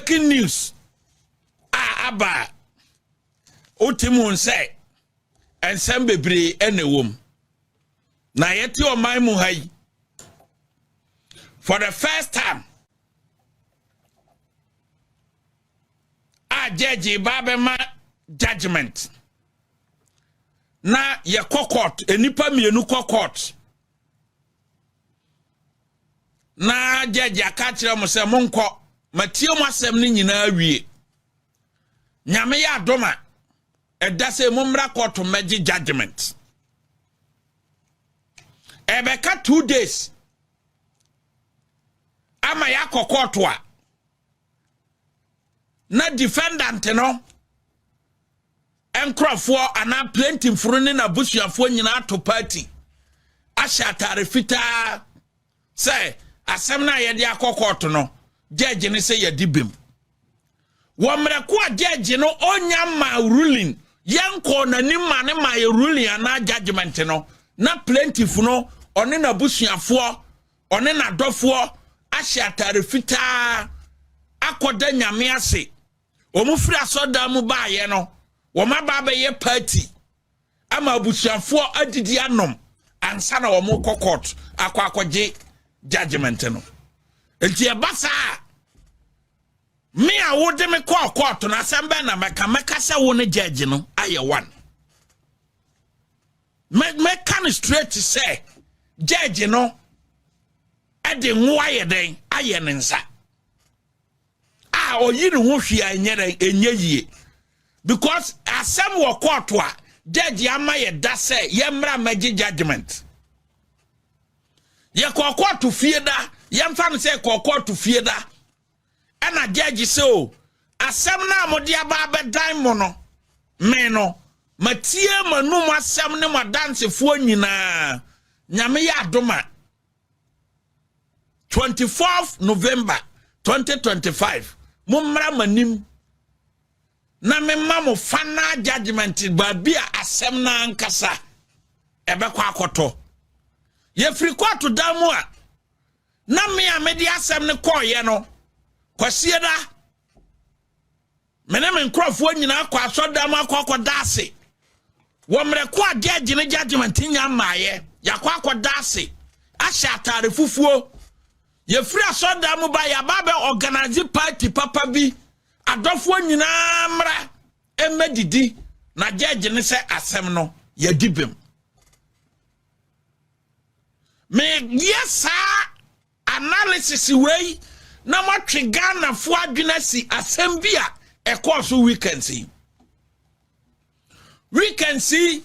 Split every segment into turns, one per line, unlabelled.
breaking news. Aba. Utimun say. And Sembebre any womb. Na yeti o mai muhai. For the first time. Judge Babema judgement. Na ye court, enipa mienu court. Na judge akachira mo se monko, matio masem ni nyina awie. Nyame ya adoma, eda se mumra court meji judgement. Ebeka 2 days. Ama ya court wa. Na defendant no enkrofo ana plenty mfuruni na busuafo nyina to party asha tarifita say asem na ye de akokoto no judge ni say ye dibem wo mreko judge no onya ma ruling yanko na ni ma ne ma ye ruling ana judgment no na plenty fu no one na busuafo one na dofo asha tarifita akoda nyame ase omufri asoda mu baaye no wo mababa ye party ama abusuafo adidi anom ansa na wo mu court akwakoje judgement no enti e basa me a wo de me court na sembe na meka se wo ne judge no aye one me can straight say judge no e de nwa ye den aye ne nsa o yiri ho hwia enye yie because asem wo court wa judge ama ye da say ye mra magi judgement ye court fie da ye mfa no say court fie da ana judge say o asem na amode aba abedan mo no me no matie manum asem ne madansefo nyina nyame ya adoma 24th November 2025 mumra manim na memma mo fana judgement ba bia asem na ankasa ebekwa akoto ye free court damu a na me amedi asem ne koye no kwasieda mene men krofo nyina kwa asodam akokoda ase wo mreko a judge ne judgement nya maaye yakwa akoda ase asha atare fufuo ye free asodam ba ya babe organize party papa bi adofo nyina mra emedidi na judge ne se asem no ya dibem me yesa analysis way na matwe Ghana fo adwena si asem bia e course we can see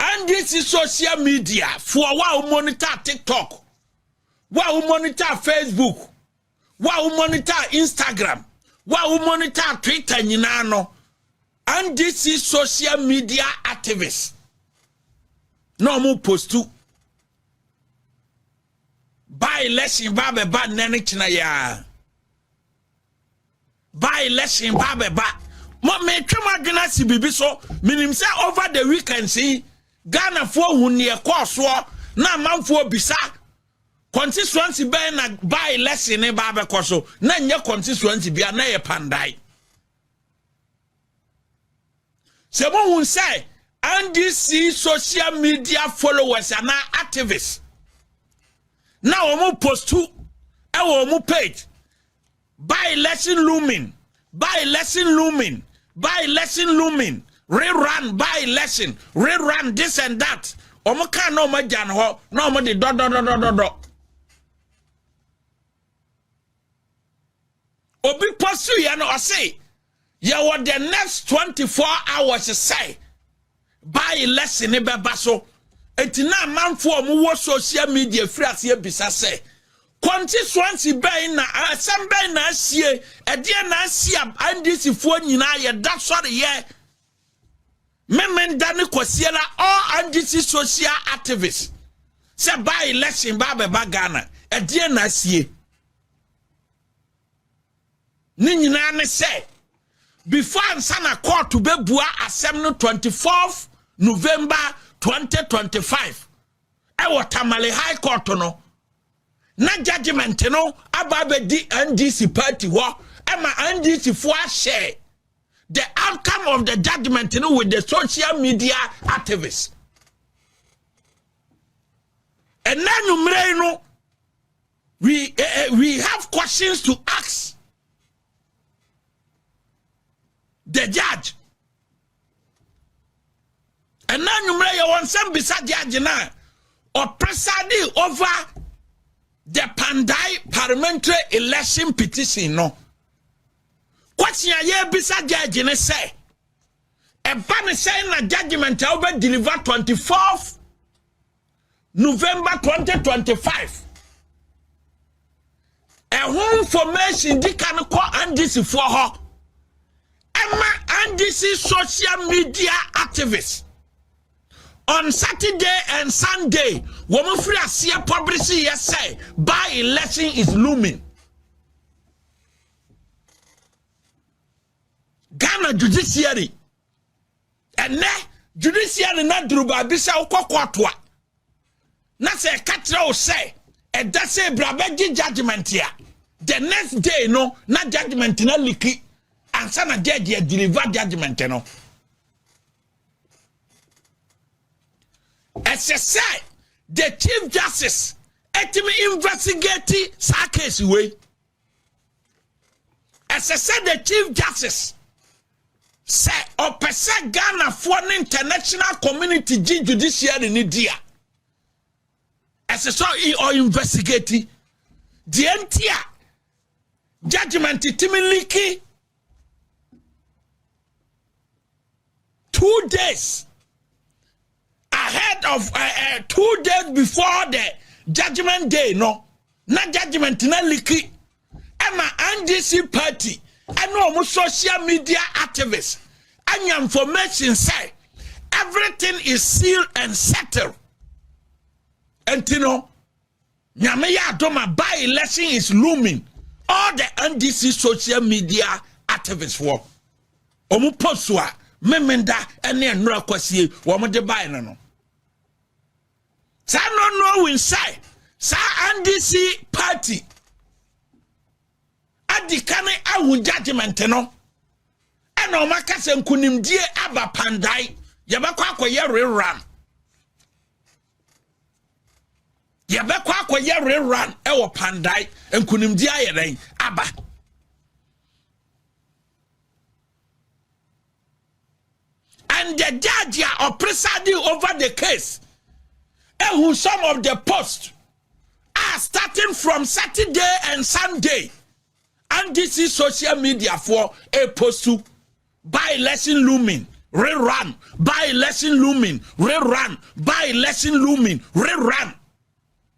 and this is social media for wa monitor TikTok, wa monitor Facebook, wa monitor Instagram, wa monitor Twitter nyina no, and this is social media activists no mo post to by election ba nene china ya by election ba mo me twema dwena si bibi so minim say over the weekend see Ghana fo hunne course na manfo bisa constituency be na by election ne ba so na nye constituency bia na ye Kpandai se mo hun say and this social media followers and activists now we post to our page by election looming rerun by election rerun this and that omo kan no ma jan ho no mo de do obi post you no say ya what the next 24 hours say by election e beba so etina manfo mu wo social media free ase bisa say constituency ben na assembly na asie ede na asia andisi fo nyina ye da sori ye memenda ne kwasie na all andisi social activists say by election ba Ghana ede na asie ni nyina ne say before ansana court to be bua asem no 24th November 2025 Tamale High Court no na judgment no ababe di NDC party ho Emma NDC for share the outcome of the judgment, you know, with the social media activists. And then we have questions to ask the judge. And now you want some beside judge now or presiding over the Kpandai Parliamentary election petition. No question ye beside judge ne say a ban saying a judgment will be delivered 24th November 2025. A home formation di can call NDC for her. Emma NDC social media activists. On Saturday and Sunday, woman free see a publicity say by election is looming. Ghana judiciary. And judiciary na druba bisa ukokwatwa. Na se katra say e da say brabeji judgment here. The next day no na judgment na liki ansa na judge deliver judgment no. As I say, the Chief Justice etimi investigate sa case way. As I said, the Chief Justice say opese Ghana for an international community judiciary ni dia. As I saw or investigate the entire judgment itimi liki 2 days ahead of 2 days before the judgment day. No, not judgment na liki. Emma NDC party and no social media activists and information say everything is sealed and settled. And you know, Nyameya Doma by election is looming. All the NDC social media activists for Omu Poswa, Memenda, and then Rakwasi, Wamade by no. Sa no know inside. Sa NDC party. Adi kane awu judgment no. Eno makase nkunimdie aba Kpandai. Yabekwa akoye rerun. Yabekwa akoye rerun ewo Kpandai. Nkunimdie ayeren aba. And the judge are presiding over the case. And who some of the posts are starting from Saturday and Sunday. And this is social media for a post to by election looming, rerun, by election looming, rerun, by election looming, rerun.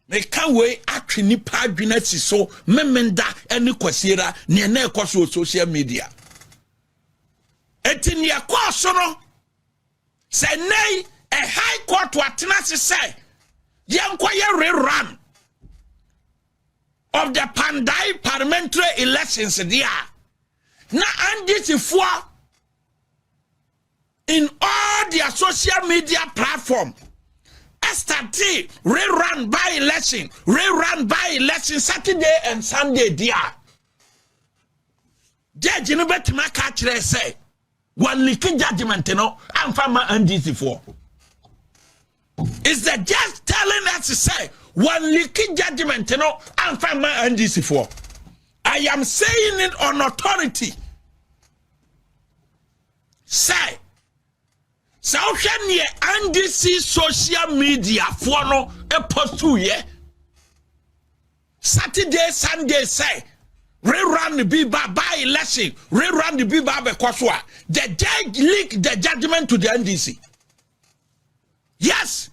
They can't wait actually pagina so memenda any kwasira ni ene kwaso social media. Eti ni akwaso no say nay a high court watenase say yankwaye rerun of the Kpandai Parliamentary elections there. Na andisi for in all their social media platform. STT rerun by election Saturday and Sunday there. Judge no betima ka kire say one leaking judgment no amfama andisi for. Is the judge telling us to say one leaking judgment no amfama andisi for? I am saying it on authority. Say so can ye NDC social media for no a post 2 year Saturday Sunday say rerun the biba by election rerun the biba be kwaswa the judge leak the judgment to the NDC. Yes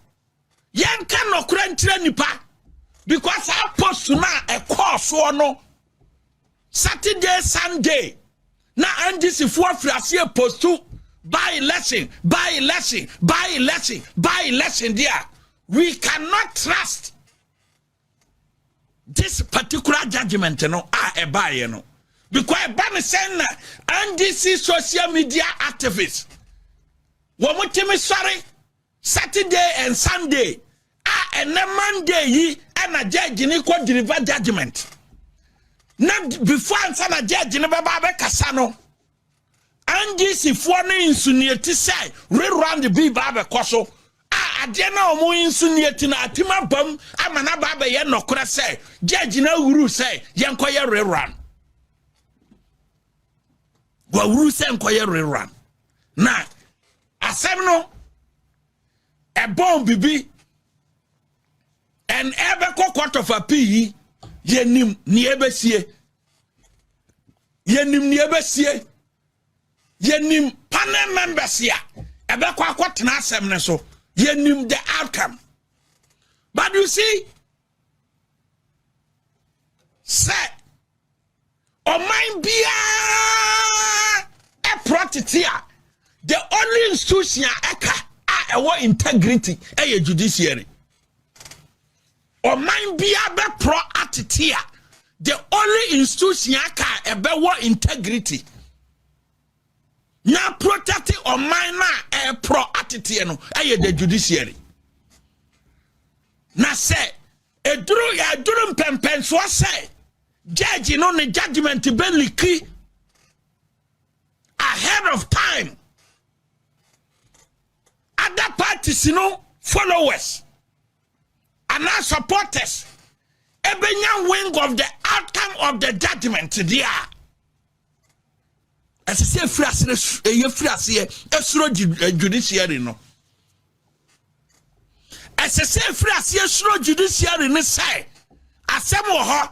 yen can no krentre nipa because I post na a course or no Saturday Sunday na NDC for free post 2 by election there. We cannot trust this particular judgment no no because ban saying NDC social media activists womutimi sorry Saturday and Sunday and then Monday yi and a judge ni ko deliver judgment na before answer na judge ne baba be kasa no NGC for no insinuate say rerun the be baba koso ade na omo insinuate na atima bam amana baba ye nokora say judge na wuru say yenkoye rerun wa wuru say yenkoye rerun na asem no a bomb bibi and ever court of appeal yenim ni ebesie yenim panel members ya ebe kwa kwatena asem ne so yenim the outcome. But you see say o mind bia e protitia the only institution eka a integrity e judiciary o mind bia be pro atitia the only institution aka ebe wo integrity na protect o mind na e pro atitia no e the judiciary na say eduru ya duru mpempen so say judge no ne judgement be liki ahead of time. Other parties, followers and our supporters, ebenya wing of the outcome of the judgment there. As I say, judiciary no. As I say, judiciary no say, asemo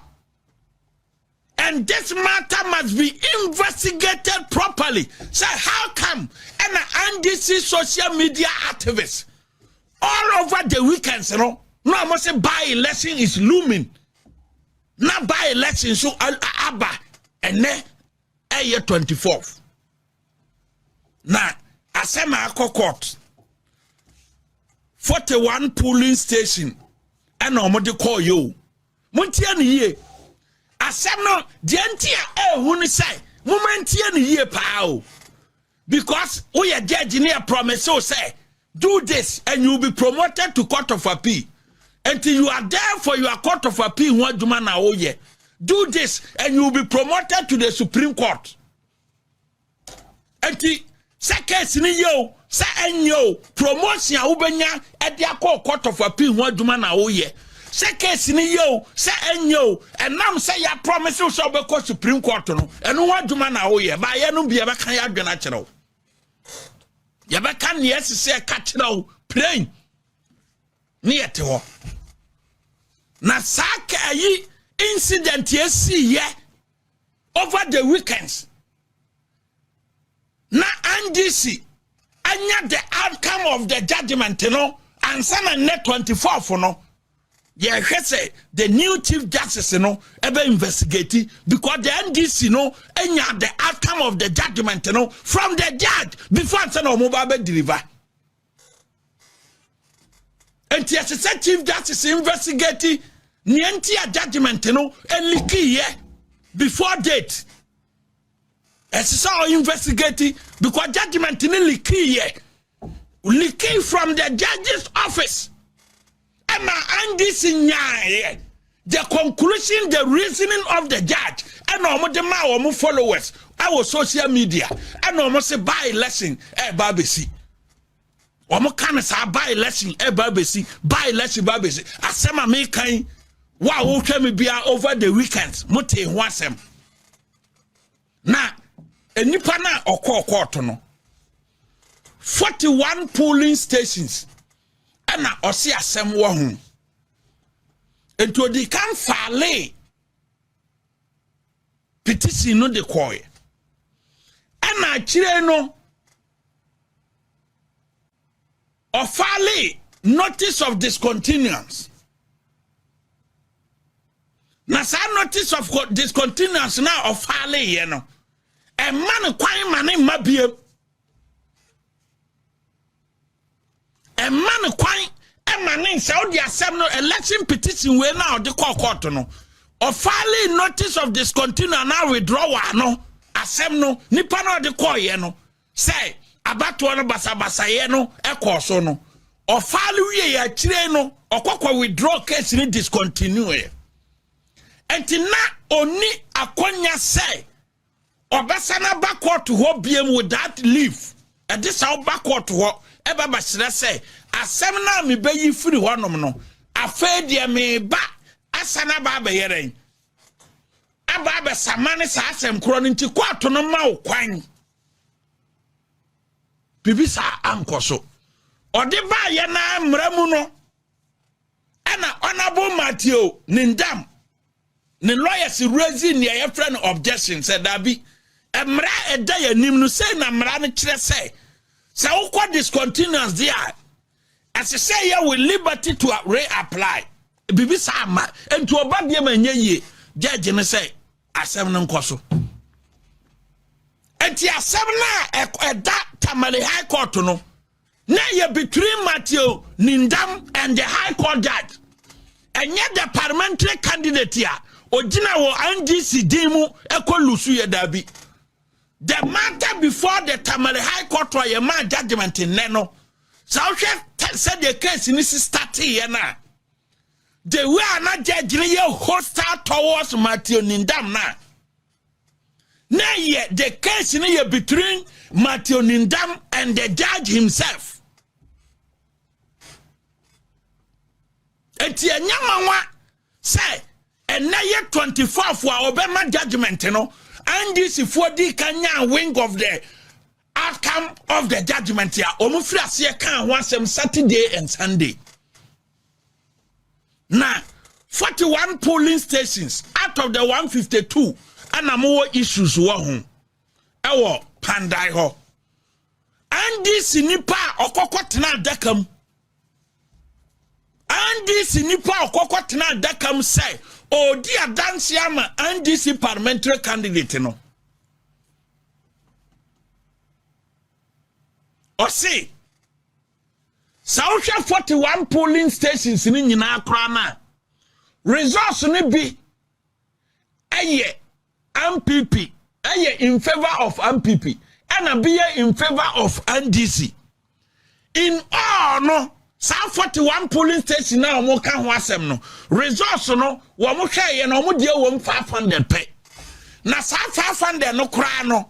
and this matter must be investigated properly. So how come an NDC social media activists all over the weekends, no I must say by-election is looming. Not by-election, so Abba and then year 24th. Now, Asema court 41 polling station and I'm call you. Muntian ye. Asem no dientia hunu say momentia ne ye pao because we are judge near promise so say do this and you will be promoted to court of appeal until you are there for your court of appeal one juma na oye do this and you will be promoted to the Supreme Court until second ni yo say enyo promotion ubenya e dia court of appeal one juma na oye say case ni yo say enyo and now say ya promise you so be ko Supreme Court no eno waduma na wo ye ba ye no bia be kan ya dwena kyerɛw ye be kan yes say ka kyerɛw plain ni yete ho na saka ayi incident yesi ye over the weekends na NDC anya the outcome of the judgment no ansa na net 24 for no. Yeah, say the new Chief Justice, ever investigate because the NDC, and the outcome of the judgment, from the judge before it's no mobile deliver. And yes, say Chief Justice investigate nientia judgment, and leaky before date. As so investigate because judgment leaky from the judge's office. And this the conclusion, the reasoning of the judge, and our followers, our social media, and almost a by-election, babesi. Omo can say by-election, babesi, by-election, babesi. Asema me kind, wow, me be over the weekends, mote wasem. Na, enipa na oko no. 41 polling stations. Na osi asem wo hu ento di kan fale petition no de koy na kire no ofale notice of discontinuance na sa notice of discontinuance na ofale ye no e man kwan mane mabiem a man quite a man in Saudi Assembly election petition we now the court no or filing notice of discontinuance now withdrawal no assembly nipa no de call ye no say about one basa ye no e course no or file we ya chire no or withdraw case ni discontinue enti na oni akonya say obesana backward to ho biem with that leave and this how backward to ho eba ba sire say asem na me bayi firi honom no afa dia me ba asana ba ba yeren aba ba samane sa asem kro no nti kwato no ma wo kwan bibi sa ankoso ode ba ye na mramu no ana honorable Matthew Nindam ne lawyers raising your friend objection said dabi emra eda ya nim no say na mra no kire say ukwa discontinuance there as I say here with liberty to reapply bibi sa ma ento oba de ma nyeye judge ne say asem no nkoso enti asem na eda Tamale High Court no na ye between Matthew Nindam and the High Court judge and yet the parliamentary candidate here Ojina wo NDC dimu eko lusu ye dabi. The matter before the Tamale High Court wa ye man judgement in neno. So said the case in this starting here na. The way are not judging ye hostile towards Matthew Nindam na. Na ye the case in ye between Matthew Nindam and the judge himself. Eti enyamanwa say and now yet 24 for Obama judgment, you know, and this if what the kanya wing of the outcome of the judgment here. Omufrasia can want some Saturday and Sunday. Now, 41 polling stations out of the 152 and more issues were home. Our Kpandai ho. And this nipa okokotna dekam. And this nipa okokotna dekam say. Oh dear dance yama and this parliamentary candidate no. Or say South 41 polling stations in Krana. Results ni be aye MPP, aye in favor of MPP, and a be in favor of NDC. In all no. South 41 polling station now mo kan ho asem no results no wo mo hweye no mo die wo 500 pe na sa 500 no kra no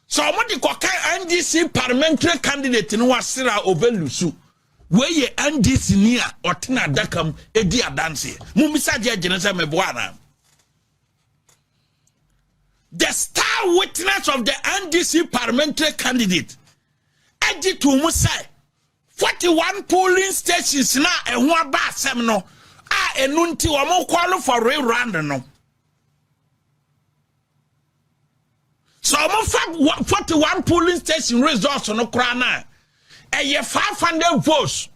so mo di koka NDC parliamentary candidate no wasira obelusu we ye NDC ni a otena dakam edi adanse mo misa je se me boana the star witness of the NDC parliamentary candidate edi to mo say 41 polling stations na ehun aba asem no a enunti wo mo call for rerun no so mo 41 polling station results no kra na eye 500 votes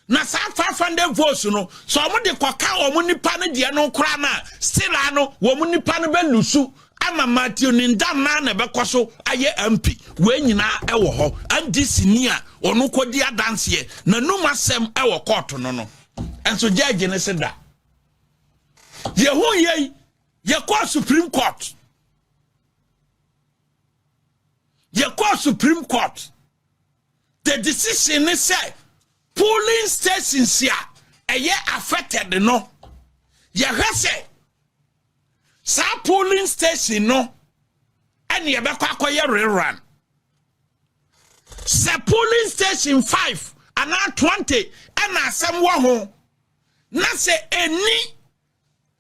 na sa 500 votes no so mo de koka wo mo nipa ne de no kra na still ano wo mo nipa ne belusu ama Matthew Nindam na bekoso aye MP we nyina ewo ho and this nia onu kodi adanse na numa sem ewo court no no enso judge ne seda ye hu ye court Supreme Court the decision is say polling stations here eye affected no ye hwese sa polling station no and ye be kwakoye rerun se polling station 5 and 20 and asem wo ho na say any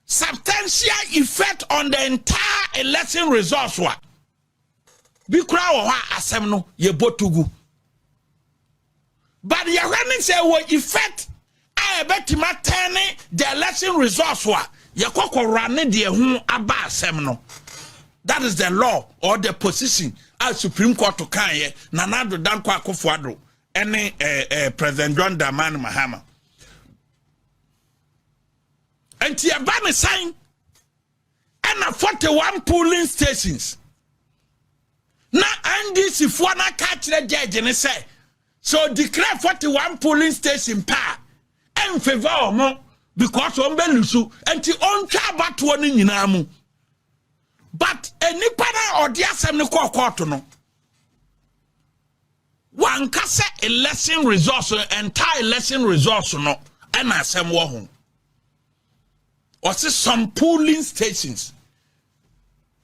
substantial effect on the entire election results wa bi kura wo ha asem no ye botugu but ye when say wo effect a betima turn the election results wa run the hu aba asem no. That is the law or the position as Supreme Court to kanye nanado danko akofo any President John Dramani Mahama. And Tiabane sign and 41 polling stations. Na NDC for na catch the judge and say so declare 41 polling station pa en favor mo because on belusu and ti on twa bato ni nyina mu. But any pana or the assembly court no one kase election results entire election results no and asem wo ho or see some polling stations.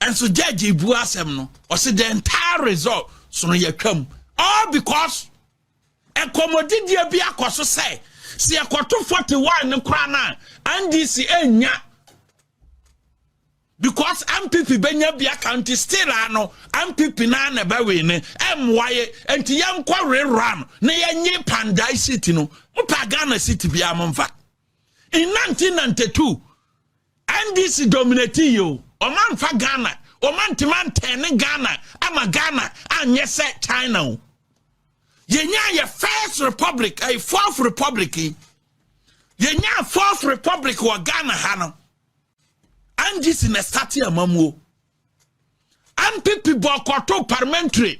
And so judge Ibu asem no, or see the entire result so no you come. All because a commodity be a koso say see a quarter 41 no krana and this enya because MPP benya bia county still ano MPP na na ba we ne emwaye enti yam kwa rerun na yenye Kpandai city no upa Ghana city bia momfa in 1992 NDC dominated you oman fa Ghana oman timan ten Ghana ama Ghana anye se China yenya ye first republic a fourth republic yenya fourth republic wa Ghana hano and this in a stati amamuo MPP bokoto parliamentary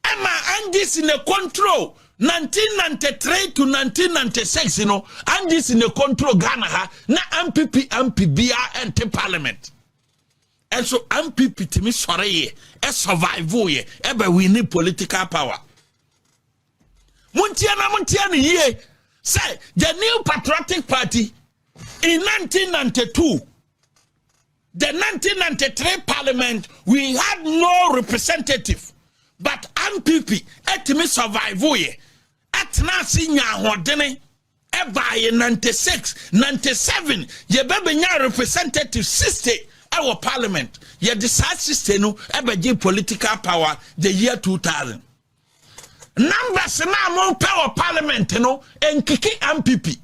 Emma and this in a control 1993 to 1996 you know and this in a control Ghana ha na MPP enter parliament and so MPP to me sorry ye e survive ye ebe we need political power muntia ye say the new patriotic party in 1992, the 1993 parliament, we had no representative, but MPP etimi survive ye. Etna sinya hodene eba ye 96, 97, ye bebe nya representative 60 our parliament. Ye decide 60 no ebe political power the year 2000. Numbers na mo power parliament no enkiki MPP.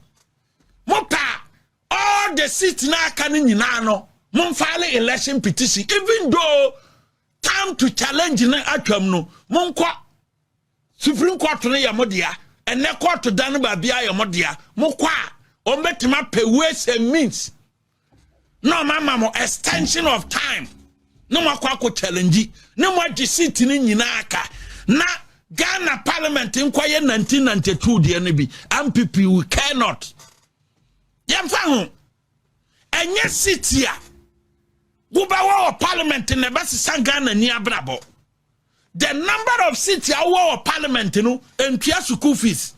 Mopa all the seats na kani nyina no mon file election petition even though time to challenge na atwam no mon kwa Supreme Court no yamodia and ne court dan ba bia yamodia mo kwa o metima pe ways and means no mama mo extension of time no makwa ko challenge no mo di seat ni nyina aka na Ghana parliament in kwaye 1992 de ne bi MPP we cannot yamfa ho enye city a gubawa parliament ne basi Ghana ni abrabo the number of city our parliament no entua school fees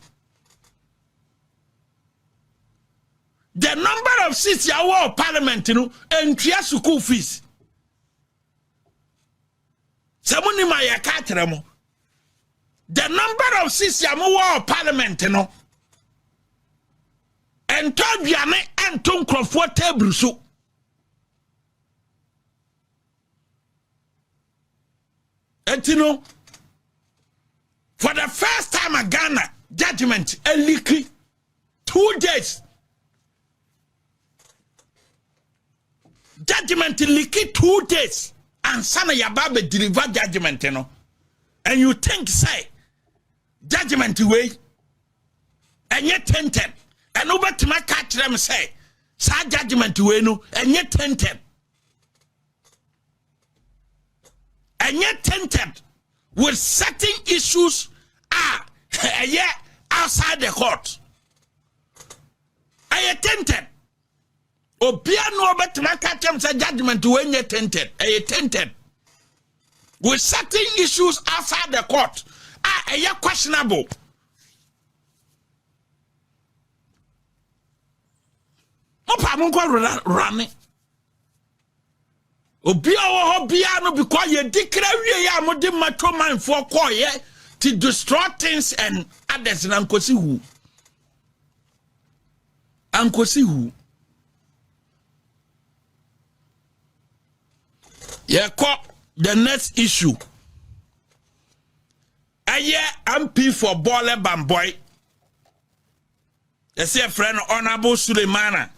the number of city our parliament no entua school fees samuni ma yakatre mo the number of city our parliament no and Tobiane and Tom Crawford table so. And you know, for the first time in Ghana, judgment a leaky 2 days. Judgment leaky 2 days. And Sana Yababe deliver judgment, you know. And you think, say, judgment way, and yet 10-10. And over to my catch them say, sa judgment we no, and yet 10-10. And yet 10-10 with certain issues are outside the court. I 10-10. Obia no over to my catch them say judgment we no 10-10. I 10-10 with certain issues outside the court are questionable. Opa munko running. Obia no because ye declare we ya mo de macho man for call ye to destroy things and others and ankosi who. Ye call the next issue. Aye MP for Bole Bamboy. They say friend Honorable Suleimana.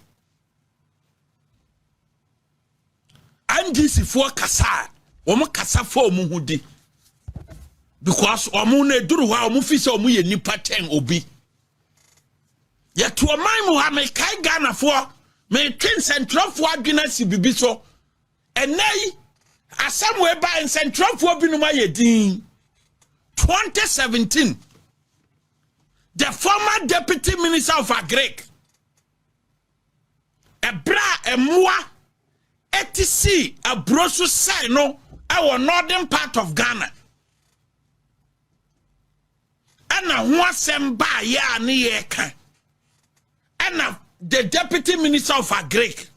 And this is for Kasa, Kasa for Muhudi. Because Omune Duruwa, Mufisa, Muye Nipateng Obi. Yet to a man Muhammad Kai Ghana for may twin central for Guinness Bibiso. And nay, as somewhere by in central for Binumaya Dean 2017. The former deputy minister of Agric, a Mua. ETC Abrosu say no our northern part of Ghana. And a wasem ba ya ni eka. And a the Deputy Minister of Agric,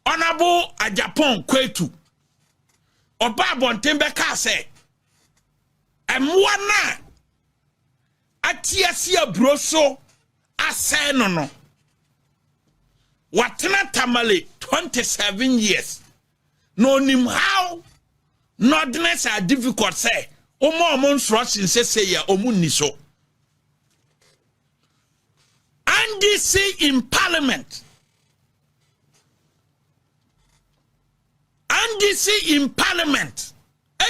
Honorable Ajapon Kwetu, Oba Bontembeka say, Mwana atiasia broso ase no watena tamale 27 years no nim how nordness are difficult say omo instruction say ya omu ni so NDC in Parliament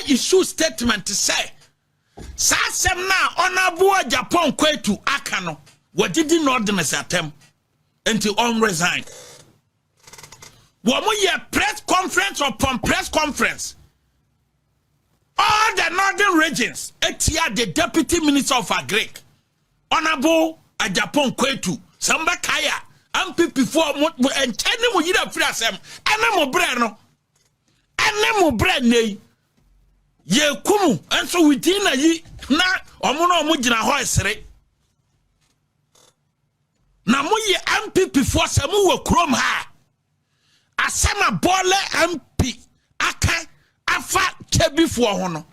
issue statement to say Sasem na Honorable Japan Kwetu Akano what did the ordinance attempt until on resign. Womu ye press conference upon press conference. All the northern regions, etia the Deputy Minister of Agric, Honorable Japan Kwetu, Samba Kaya, MPP for and tell them you don't free them. Anamo Breno, Anamo Brene. Ye kumu and so within a ye na omono omujina ho esere na mo ye MPP for samu wo krom ha asema bole MP aka afa kebi for ho no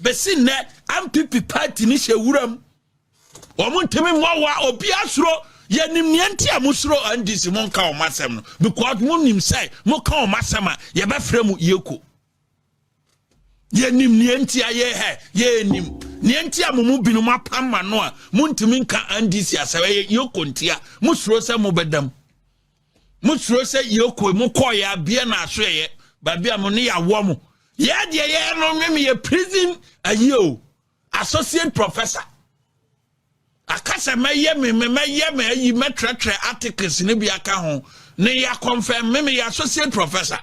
besi ne MPP party ni hewuram omuntemi mwa obi asuro ye nimnienti amusuro andisi monka o masem no because monim say monka o masema ye be fremu yeko ye nim nienti aye he ye nim nienti amumu binu mapam no a muntimi nka andisi asawe yokontia musuro se mobedam musuro se yoko mu koya bia na aso ye ba bia mo ne ya wo mo ye de ye no me ye prison ayo associate professor akasa meye me ayi metratre articles ne bia ka ho ne ya confirm me associate professor.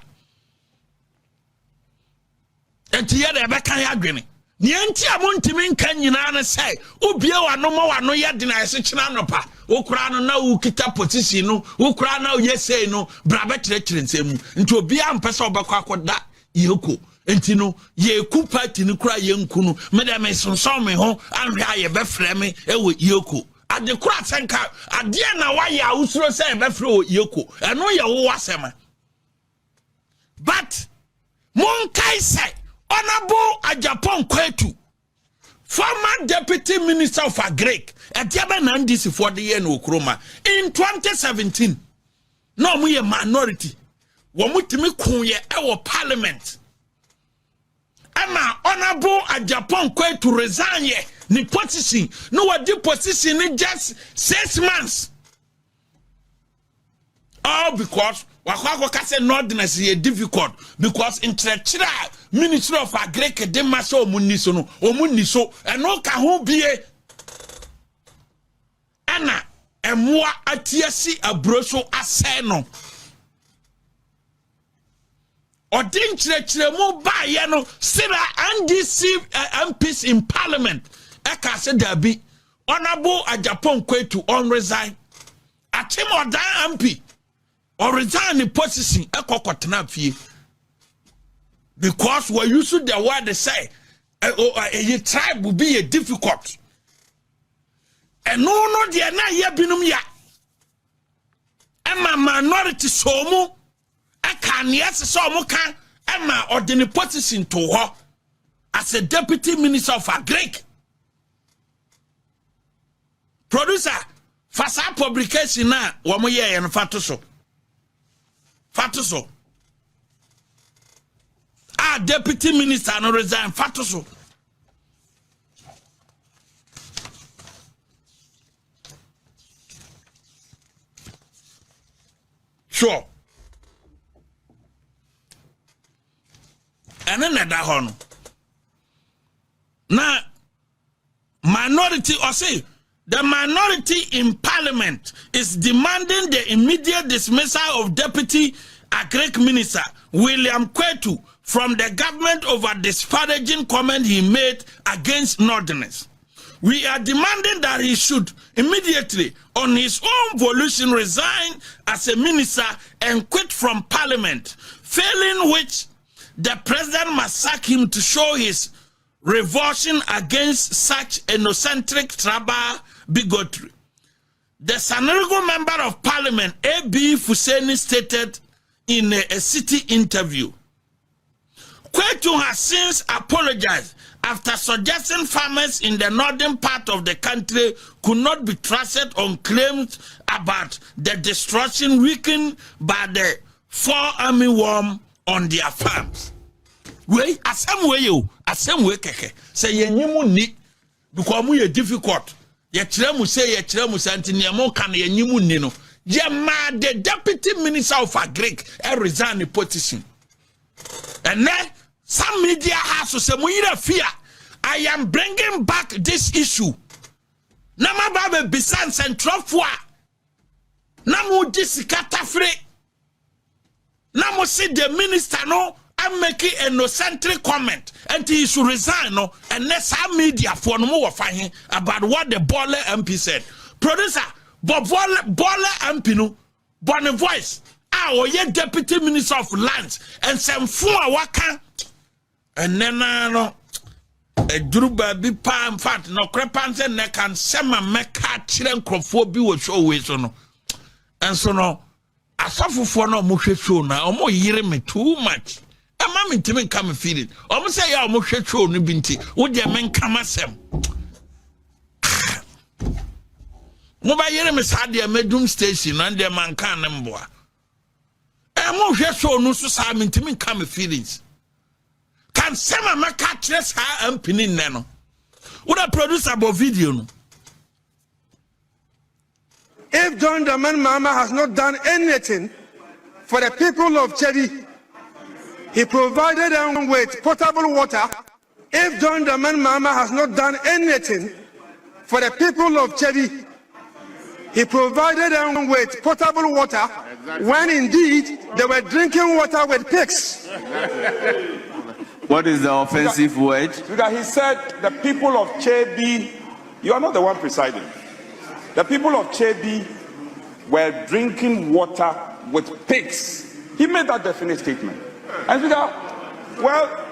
Enti ye de be kan ya dwene ne enti amontimi nka nyina na say obie wano mo wano ye de na ese kina nopa okura no na ukita position no okura na ye say no bra be kire nsemu enti obie ampese obekọ akoda yeko enti no ye ku party ni kura ye nku no me de me sonson me ho anhwe aye be frɛ me ewo yeko ade kura senka ade na wa ya usuro say be frɛ o yeko eno ye wo wasema but monkai say Honorable Ajapon Kwetu, former Deputy Minister of Agric, NDC for the year no Kroma, in 2017, no we a minority, wamutimi kunye our Parliament. Ama Honorable Ajapon Kwetu resign ye, ni position, no what the position in just 6 months. All because wakwa kase nordness is difficult because in Ministry of Agric de maso omuniso and no ka ho bie ana emwa atiasi abroso aseno odin chire mo ba ye no sira NDC MPs in Parliament eka se dabi Honorable Ajapon Kwetu on resign atimo dan MP or resign the position ekokotena fie because we use the word they say a tribe will be a difficult and no the na ye binum ya ema minority so mu aka yes so mu kan ema ordinary position to her as a Deputy Minister of Agric. Producer fasa publication na wo mo ye en fatoso Deputy Minister no resign fatoso sure and another one now minority or say the minority in Parliament is demanding the immediate dismissal of Deputy Agric Minister William Kwetu from the government over disparaging comment he made against Northerners. We are demanding that he should immediately, on his own volition, resign as a minister and quit from Parliament, failing which the president must sack him to show his revulsion against such ethnocentric tribal bigotry. The Sanarigo member of parliament, A.B. Fuseni, stated in a city interview, Kwetu has since apologized after suggesting farmers in the northern part of the country could not be trusted on claims about the destruction weakened by the fall armyworm on their farms. Way, asem way keke. Say ye nyimu ni, because mu ye difficult. Ye chiremu say ye chiremu santini ye mo kan ye nyimu ni no. Ye ma the deputy minister of Agric resign the position. And then some media has to say fear. I am bringing back this issue. Nama babe bisan central fois. Namu disikata free. Namu see the minister no. I'm making a no-centric comment and he should resign, no, and let some media for no more fighting about what the Bola MP said. Producer, but Bola MP no, Bonnie voice, our deputy minister of lands, and some four waka, and then no, a druba be palm fat, no crepans and neck and sema meka chilen crofobia will show way so no, and so no, I suffer for no mushe show now, or more hearing me too much. A mammy to me come feeling. Almost say, I almost show no binti. Would your men come as them? Mobile Yeremis had their medium station and their man can number. I almost show no society to me come feelings. Can some my catches her and pinning nano? Would I produce about video?
If John Dramani Mahama has not done anything for the people of Chedi, he provided them with potable water. If John Dramani Mahama has not done anything for the people of Chedi, he provided them with potable water when indeed they were drinking water with pigs.
What is the offensive word?
He said, the people of Chebi, you are not the one presiding. The people of Chebi were drinking water with pigs. He made that definite statement. And well,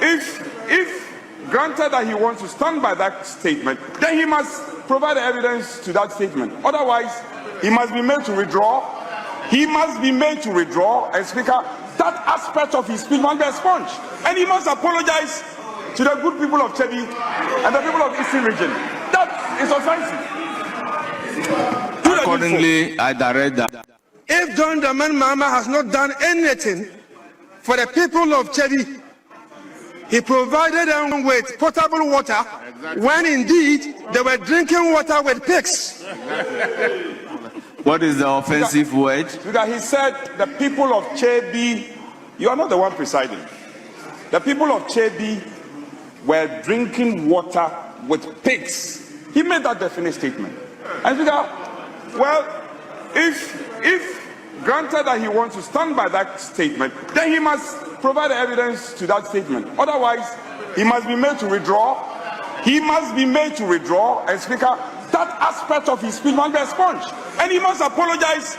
if granted that he wants to stand by that statement, then he must provide evidence to that statement. Otherwise, he must be made to withdraw. He must be made to withdraw. And Speaker, that aspect of his speech must be expunged. And he must apologize to the good people of Chebi and the people of Eastern region. That is offensive.
Accordingly, I direct that.
If John Dramani Mahama has not done anything for the people of Chedi, he provided them with potable water when indeed they were drinking water with pigs.
What is the offensive word?
He said, the people of Chebi, you are not the one presiding. The people of Chebi were drinking water with pigs. He made that definite statement. And well, if granted that he wants to stand by that statement, then he must provide evidence to that statement. Otherwise, he must be made to withdraw. He must be made to withdraw. And Speaker, that aspect of his speech must be expunged. And he must apologize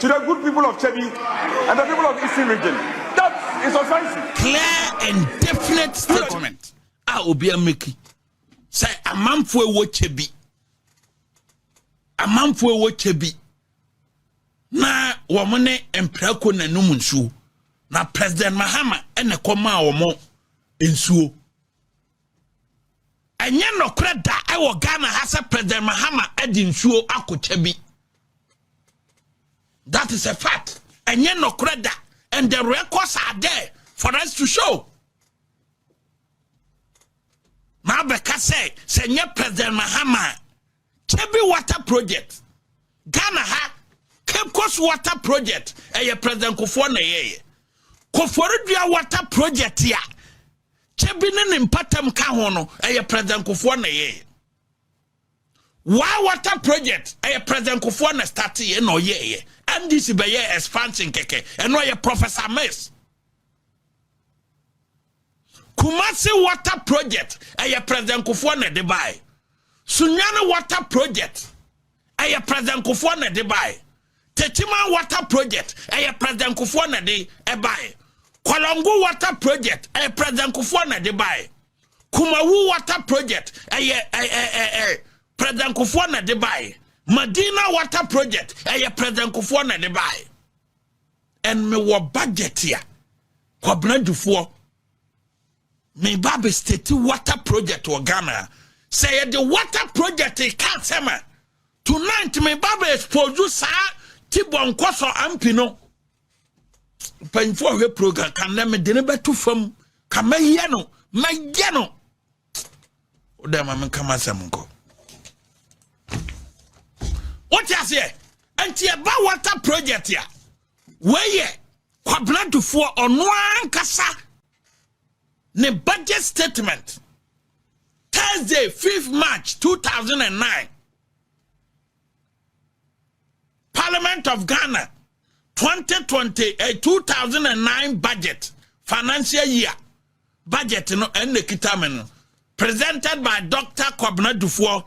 to the good people of Chebi and the people of Eastern region. That is offensive.
Clear and definite statement. Obia Miki. Say a man for what Chebi. A man for what Chebi. Na wamane emprako na numu nsuo na President Mahama ene koma omo nsuo enye nokre da ewo Ghana ha se President Mahama edi nsuo akocha bi. That is a fact. Enye nokre da, and the records are there for us to show. Now beka say senye President Mahama Chebi water project Ghana ha Cape Coast water project President Kufuor na yeye Kufuor water project ya Chebi ne mpatam ka ho no President Kufuor na yeye water project President Kufuor na start ye no yeye and this be ye expansion keke eno ye Professor Mess Kumasi water project President Kufuor na de buy Sunyani water project President Kufuor na de buy Tetima water project President Kufuor na de buy Kwalongo water project President Kufuor na de buy Kumawu water project President Kufuor na de buy Medina water project President Kufuor na de buy. And me wo budget here. Kwabena Dufour. Me babe state water project or Ghana. Say the water project can't say man. Tonight me babe expose sa Tibon Koso Ampino. Painful her program can never deliver to from Kamayano, my Yano. Them I'm come as what you say? And about water project here. Where ye? Kwabena Dufour on one kasa. Ne budget statement. Thursday, 5th March 2009. Parliament of Ghana 2009 budget financial year budget no and the presented by Dr. Kpandai Dufour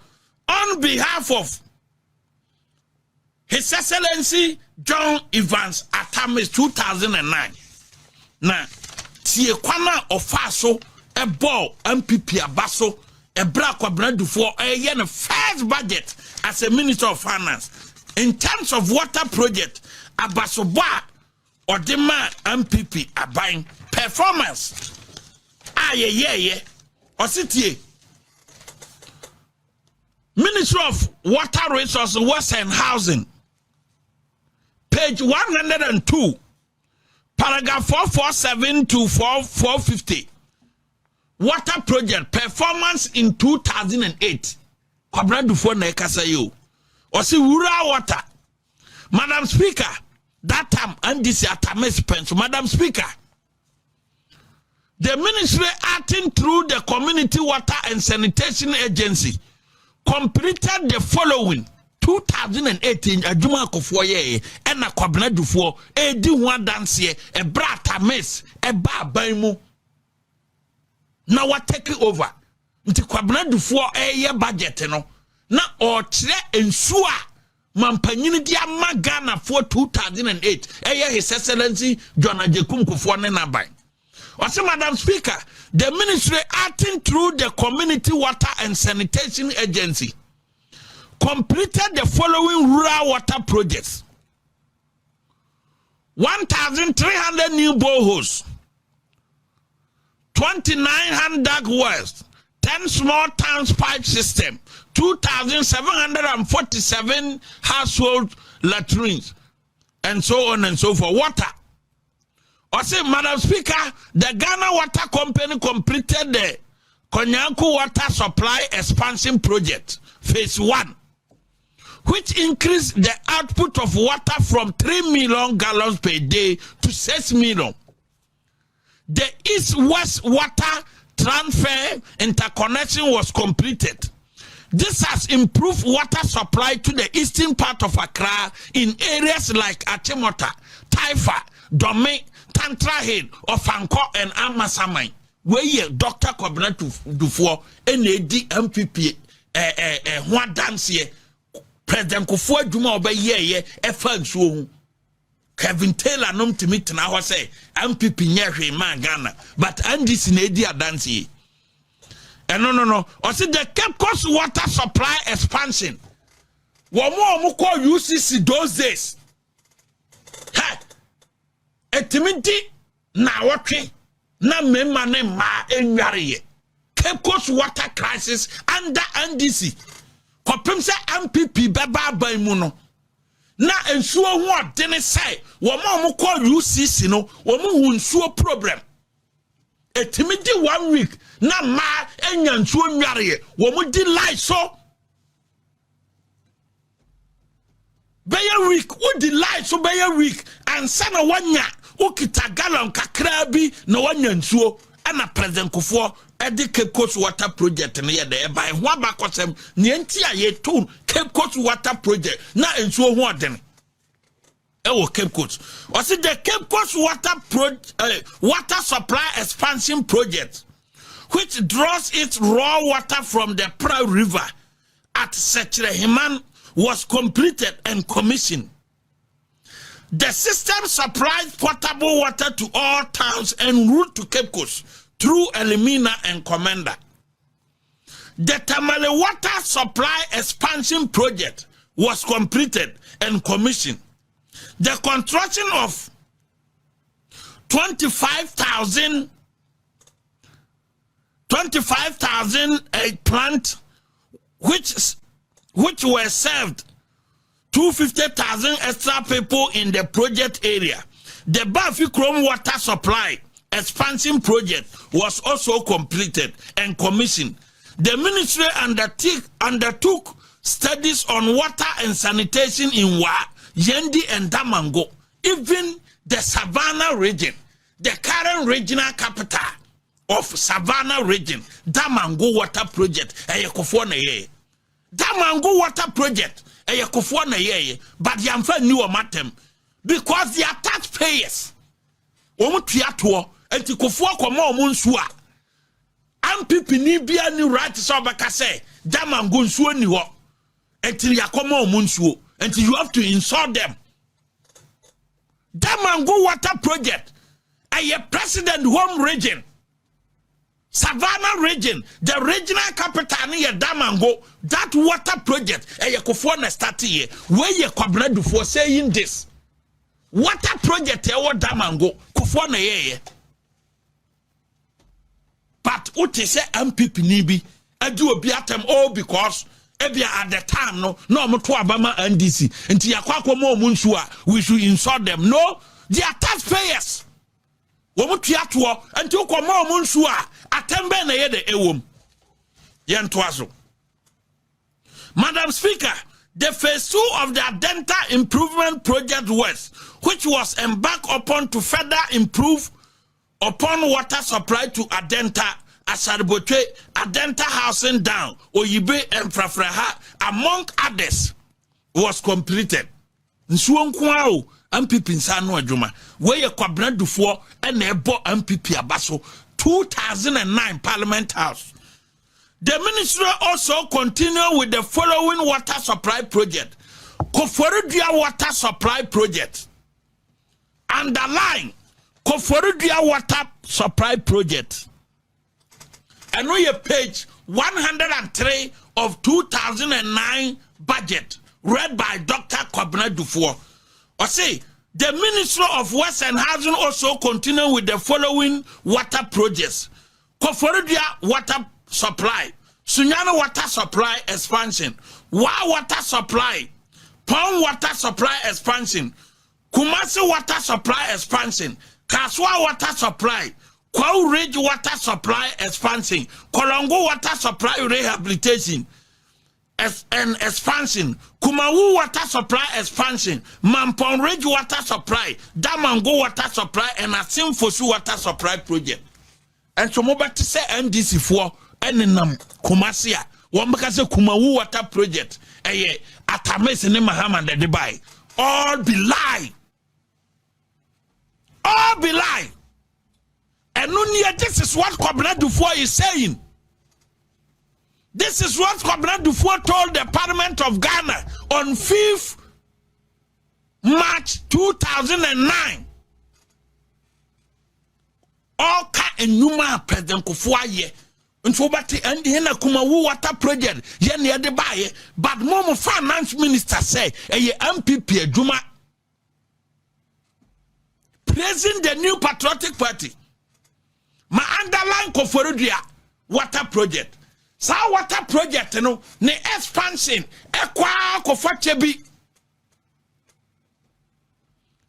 on behalf of His Excellency John Evans Atamis 2009. Now, tie kwana ofaso e ball MPP abaso e bra Kpandai Dufour e the first budget as a Minister of Finance in terms of water project abaso ba or the man MPP abain performance ye ositie Ministry of Water Resources, Waste and Housing, page 102, paragraph 447 to 450. Water project performance in 2008. Kpandai Dufour na ekasa yo. Osi wura water. Madam Speaker, that time and this Atamis pencil. Madam Speaker, the ministry acting through the Community Water and Sanitation Agency completed the following 2018 adwuma akofo ye and na Kpandai Dufour di ho dance e bra Atamis e ba ban mu na what take over nti Kpandai Dufour ye budget no na o kire ensu a mampanyini di ama Ghana for 2008 His Excellency John Ajekum Kufuor ne na ban. Madam Speaker, the ministry acting through the Community Water and Sanitation Agency completed the following rural water projects: 1,300 new boreholes, 2,900 wells, 10 small towns pipe system, 2,747 household latrines, and so on and so forth. Water. Madam Speaker, the Ghana Water Company completed the Konyanku Water Supply Expansion Project, Phase 1, which increased the output of water from 3 million gallons per day to 6 million. The East-West Water Transfer Interconnection was completed. This has improved water supply to the eastern part of Accra in areas like Achimota, Taifa, Dome, Tantra Hill, Ofanko, and Amasamai. Where ye Dr. Kpandai Dufour, NAD, MPP, one dance ye, President Kufuor Juma obey ye, F1 Kevin Taylor nom to meet now say, MPP nyere man Ghana, and Andy's NAD dance ye. No. I said the Cape Coast water supply expansion. One more call UCC those days. Ha! Etimiti na watwe na memma ne ma enware Cape Coast water crisis under NDC. Kopem se MPP beba ban mu no. Na ensuo ho odene sai wo mo call UCC no wo mo hu nsuo problem. Etimiti 1 week na ma enya nsuo nware wo mo di light so Baya week wo di light so baya week ansa na wanya ukita gallon kakra bi na wanya nsuo ana President Kufuor edi Cape Coast water project na ye de by ho abakosem ne enti a ye tone Cape Coast water project na nsuo ho odene Cape Coast. Also the Cape Coast water supply expansion project, which draws its raw water from the Pearl River at Sechrehiman, was completed and commissioned. The system supplies potable water to all towns en route to Cape Coast through Elimina and Commander. The Tamale water supply expansion project, was completed and commissioned. The construction of 25,000 plant which were served 250,000 extra people in the project area. The Bafi Chrome water supply expansion project was also completed and commissioned. The ministry undertook studies on water and sanitation in Wa, Yendi and Damango. Even the Savannah region, the current regional capital of Savannah region, Damango water project, Damango water project, but Yamfa knew a matem because they are taxpayers. Omutuato, and Tikofua Komo Munsua. MPP ni bia ni right so baka say Damango nsuo ni ho. Until Yakomo Munsuo, until you have to insult them. Damango water project, a president home region. Savannah region, the regional capital near Damango, that water project, a Yakofona started here, where you Kpandai for saying this. Water project, a Damango, Kofona ye. But what is a MPP nibi? I do a biatem all because ebia at the time no moto abama NDC. Until Yakwako mo Munsua, we should insult them. No, they are taxpayers. Womutuato until Komo Munsua. Atembe na yede ewom yentwazo. Madam Speaker, the phase 2 of the Dental Improvement Project West, which was embarked upon to further improve upon water supply to Adenta, Asaribote, Adenta Housing Down, Oyibe and Frafraha, among others, was completed. Nsuonkwao MPP nsano adwuma where ye Kwabena Dufo and ebo MPP abaso 2009 Parliament House. The ministry also continued with the following water supply project. Koforidua water supply project. Underline Koforidua water supply project. And we have page 103 of 2009 budget read by Dr. Kwabena Dufo. Or say the Ministry of Western Housing also continued with the following water projects. Koforidua water supply, Sunyana water supply expansion, Wa water supply, Pond water supply expansion, Kumasi water supply expansion, Kaswa water supply, Kwau Ridge water supply expansion, Kolongo water supply rehabilitation and expansion, Kumawu water supply expansion, Mampon Ridge water supply, Damango water supply, and Asim Fosu water supply project. And so mobile to say NDC for any Kumasia, one because Kumawu water project, Atames and Mahaman the Dubai. All be lie. All be lie. And this is what Kwabena Dufo is saying. This is what Kpandai told the Parliament of Ghana on 5th March 2009. All ka enuma President Kufuaye. Nfobati and hena Kumawu water project yen ye de baye, but momo finance minister say a MPP adwuma praising the new patriotic party. Ma underline Koforidua water project. Sa water project no ne expansion ekwa kofa chebi.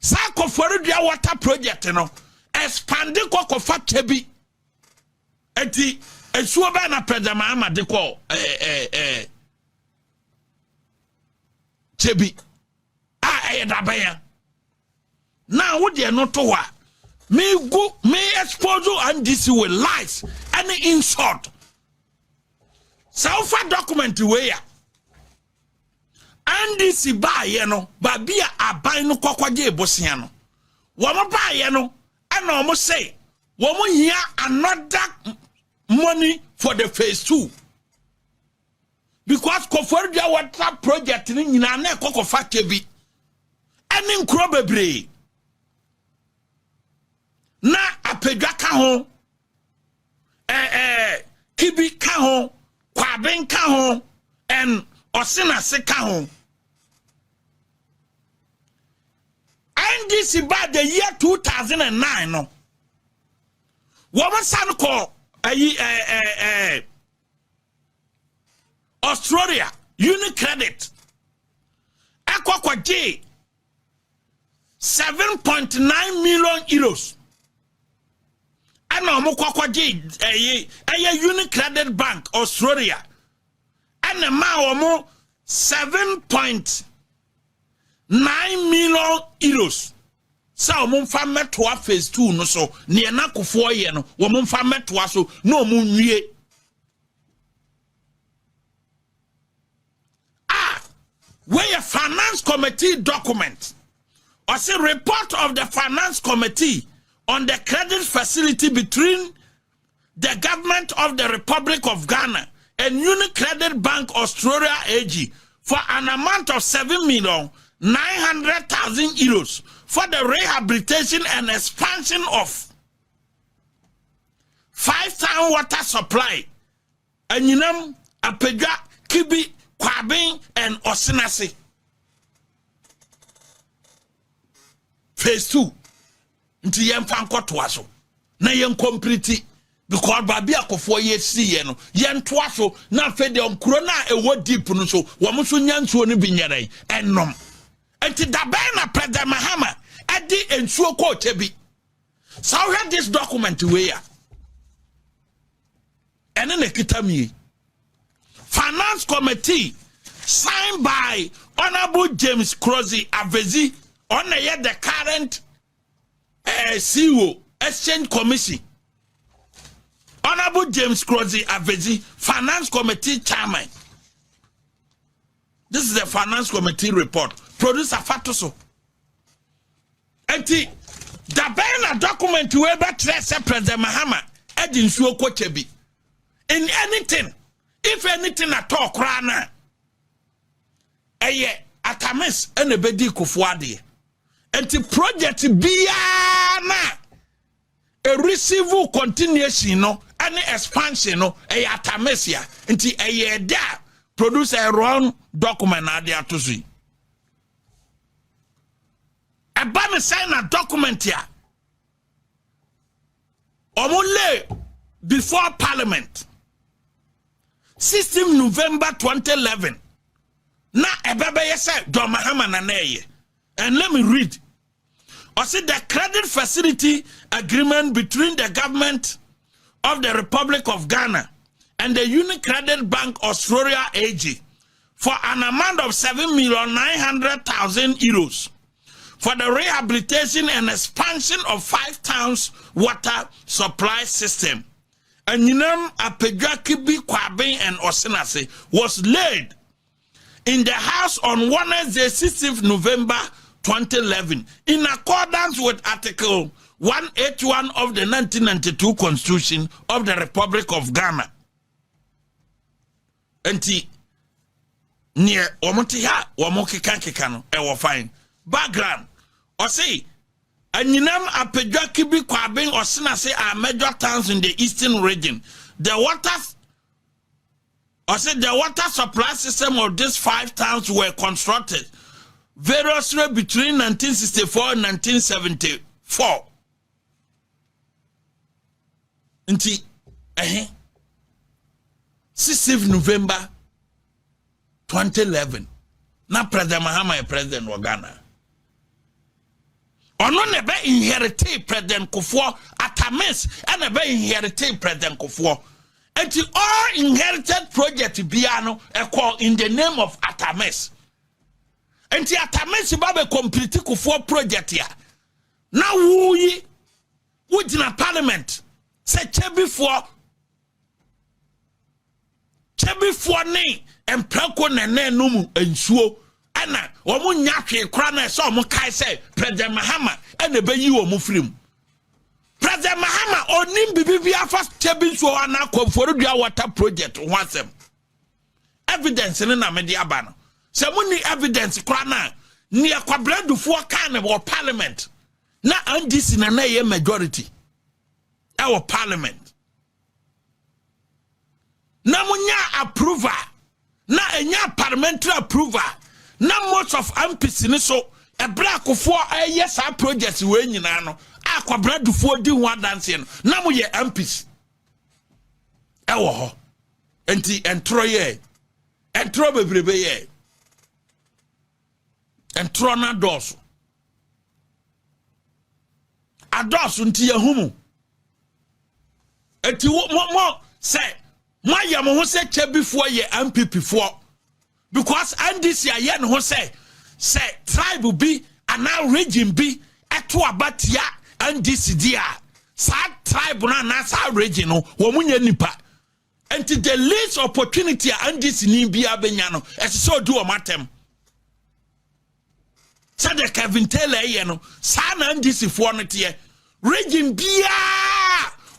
Sa Koforidua water project no expand kofa chebi. Eti esuo ba na President Mahama de ko chebi dabaya. Now what they not to what me expose and this with lies and insult. So far document way and this buy no babia abai no kwakwaje ebosia no wo mo buy no and almost say wo mo here another money for the phase 2 because Koforidua water project ni nyina na ekokofa kebi eni nkro bebre na apedwa ka ho kibi ka ho kwaben ka ho and osina se ka ho NDC by the year 2009 no woman san call Australia Unicredit Aqua J 7.9 million euros. And no Mokwa J Unicredit Bank Australia and the Maomo 7.9 million euros. So mum fa metwa phase 2 no so ne na kofo ye no wo mum fa metwa so no mum wie. Where a finance committee document or say report of the finance committee on the credit facility between the government of the Republic of Ghana and Unicredit Bank Australia AG for an amount of 7,900,000 euros for the rehabilitation and expansion of 5-town water supply and Apega, Kibi, Kwabin and Osinasi. Phase 2. Nti yen fanko toaso. Na yen complete because babi akofo ye si no yen toaso na fe de onkuro na ewo deep no so wo mo so nyansuo no bi nyere ennom. Enti dabe na President Mahama edi ensuo ko tebi. So we had this document we ya. Ene ne kitami. Finance Committee signed by Honorable James Crozi Avezi on the current CEO Exchange Commission. Honorable James Crozi Avezi, Finance Committee Chairman. This is the Finance Committee report. Producer Fatoso. And the Bena document whoever President Mahama Edin Suoko Chebi. In anything. If anything at all, crana, atamis and a bedi kufuadi, and the project biana a receive continuation no any expansion no atamesia until a da produce a wrong document adia to see. A banner sign a document here. Omule before Parliament. 16 November 2011. Na ebebe yese John Mahama na neye. And let me read. I said the credit facility agreement between the government of the Republic of Ghana and the Unicredit Bank Australia AG for an amount of 7,900,000 euros for the rehabilitation and expansion of 5 towns water supply system. And Yinam Apega Kibi Kwabin and Osinase was laid in the House on Wednesday, 16th November 2011, in accordance with Article 181 of the 1992 Constitution of the Republic of Ghana. Enti near Omotiha, Wamokikano, ewa fine. Background, or say, and Yinam Apega Kibi Kwabin or Sinase are major towns in the eastern region. The water supply system of these 5 towns were constructed variously between 1964 and 1974. Until 6th November 2011. Now President Mahama is President of Ghana. Ono nebe inherite President Kufuor atamis and nebe inherite President Kufuor. And all inherited project biano call in the name of atamis. And the atamis babe complete Kufuor project here. Now we in a Parliament say chebi for ne and prako nene numu ensuo. Ana omu nyatwe kra na so omu kai say President Mahama and the bayi omu film. President Mahama onim bibia fa chebi so ana komforudua water project wansem. Evidence ni na media aba no. Se muni evidence kra na ni akwabradufuo ka na wo Parliament. Na NDC na ye majority. Our Parliament. Na munya approval. Na enya parliamentary approval. Na most of MPs ni so a black for a yes our projects when you know aqua bread for do one dancing now we MPs ewo enti entro ye entro bebrebe ye entro na doso adoso nti yahumu enti mo say my yam who say before ye MPP for because NDC aye no say tribe will be and now region be eto abatia NDC dia sa tribe na sa region no wo munye nipa and the least opportunity NDC ni bia benya no so do o matem say the Kevin Taylor ye no sa na NDC for no tie region bia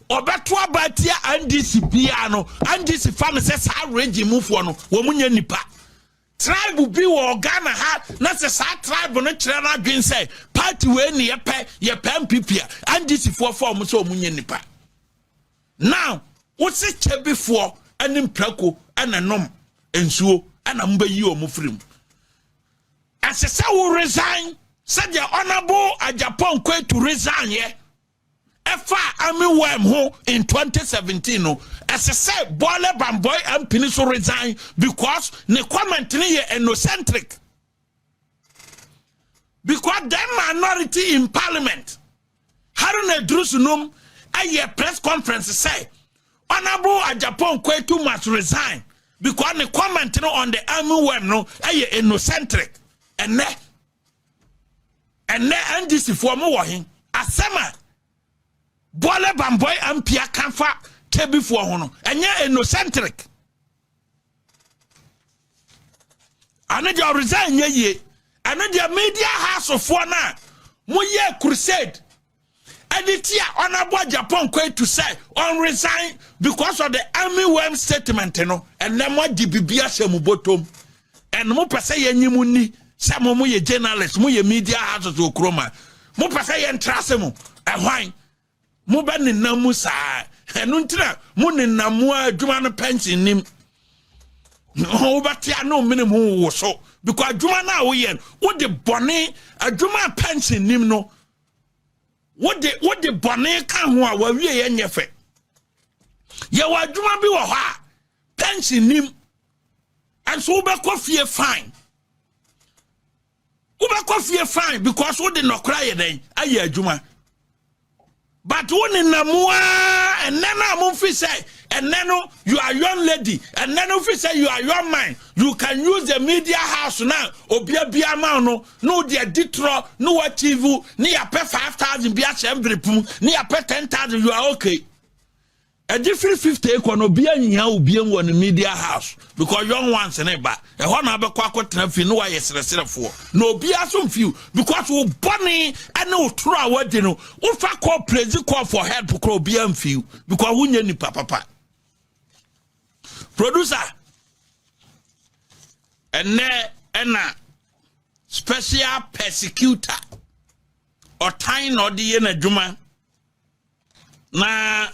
obeto abatia NDC bia no NDC fa me say sa region mu for no wo munye nipa tribe be wo Ghana ha na se sa tribe no kire na dwen say party we ne ye pe MPP and this for form so munye nipa now what se che before anim prako ananom ensuo ana mbayi o mufrim as se wo resign said the honorable Japan quit to resign ye efa ami wem ho in 2017 no as I said Bole Bamboy and Peninsula resign because the comment ni ethnocentric because them minority in parliament Haruna Drusunum a press conference say honorable Japan Kwetu must resign because the comment no on the army wem no a ethnocentric and this for mo wahin asema Bole Bamboy and Pia Kanfa before hono enye ethnocentric ane dia resign ye ane dia media house of for na mo ye crusade editia honorable Japan quite to say on resign because of the army worm statement no and them what di bibia shemu bottom and mo pese ye nyimu ni se mo ye journalist mo ye media house of okroma mo pese ye ntrase mo ehwan mo ba ni namu sa enuntra mo ni namu adwuma no pension nim o batia no minimum wo so because adwuma na wo ye wo de bone adwuma pension nim no wo de bone ka ho a wa wie ye nyefe ye wa adwuma bi wo ha pension nim and so be fie fine wo be fie fine because wo de nokra ye den aye adwuma. But when in Namua and then I'm say and then you are young lady and then if say you are young man, you can use the media house now or be a man no dear ditro no achieve near pay 5,000 be every pum near pay 10,000 you are okay. A different 50 no be anyhow be in one media house because young ones and eba a one have a quack no yes for no be as some few because we bunny and no try what you know if I call praise call for help to crow be few because we need papa producer and special persecutor or time or the ena juma na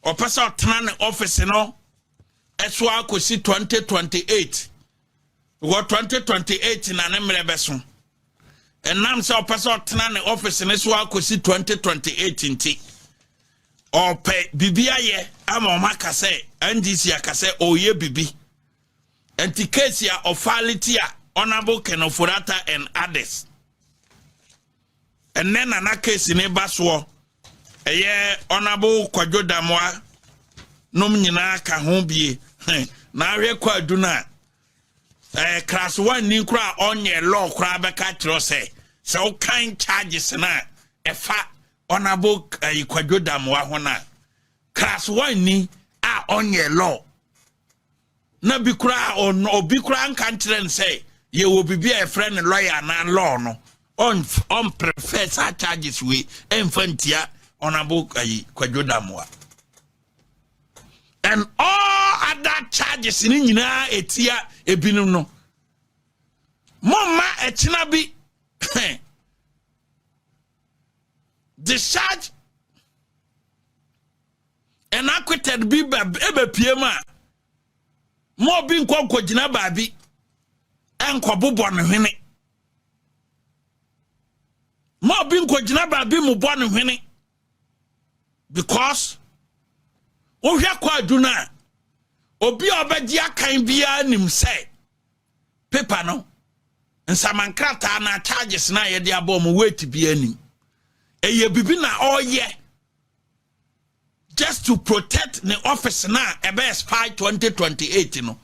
or pass out tran office no eswa ko si 2028 what 2028 na nemre beso enam se pass out tran office no eswa ko si 2028 nti or pe bibia ye ama maka say NDC akase oye bibi enti case ya ofality a honorable Kenofurata and others and then another case in Ebaso eye honorable Kwadwo Damwa nom nyina ka ho bie na ahwe kwadu na class 1 ni kura onye law kura beka kiro se o kind charges na efa honorable Kwadwo Damwa ho na class 1 ni a onye law na bi kura on obi kura nkan kire say ye wo bibia e friend lawyer na law no on professor charges we enfantia honorable Kwadwo Damwa and all other charges ni nyina etia ebinum no mama echina bi discharge and acquitted bi ebe piema mo bi nkwa gina ba bi enko bobo no hwene ma obi nkogina ba bi mu bɔ ne hwene because ohwɛ kwa aduna obi obedi akan bia nim sɛ paper no nsamankrata na charges na ye de abɔ mu wait bia nim eye bibi na ɔyɛ just to protect the office na ebe expire 2028 no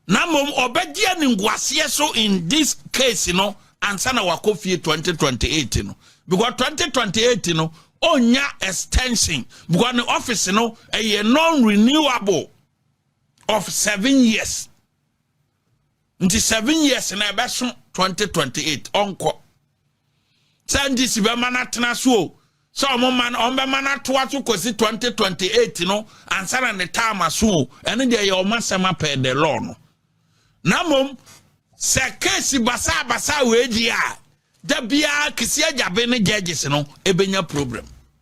na mom obedi ani ngwase so in this case no ansa na wakofie 2028 no because 2028 no onya extension because the office no a non-renewable of 7 years until 7 years na ebe so 2028 onko send this be manatena so so man on be manatoa to kosi 2028 no ansa na the time so ene de your masema per the law no na mom se case basa we dia da bia kisia jabe ne judges no ebenya problem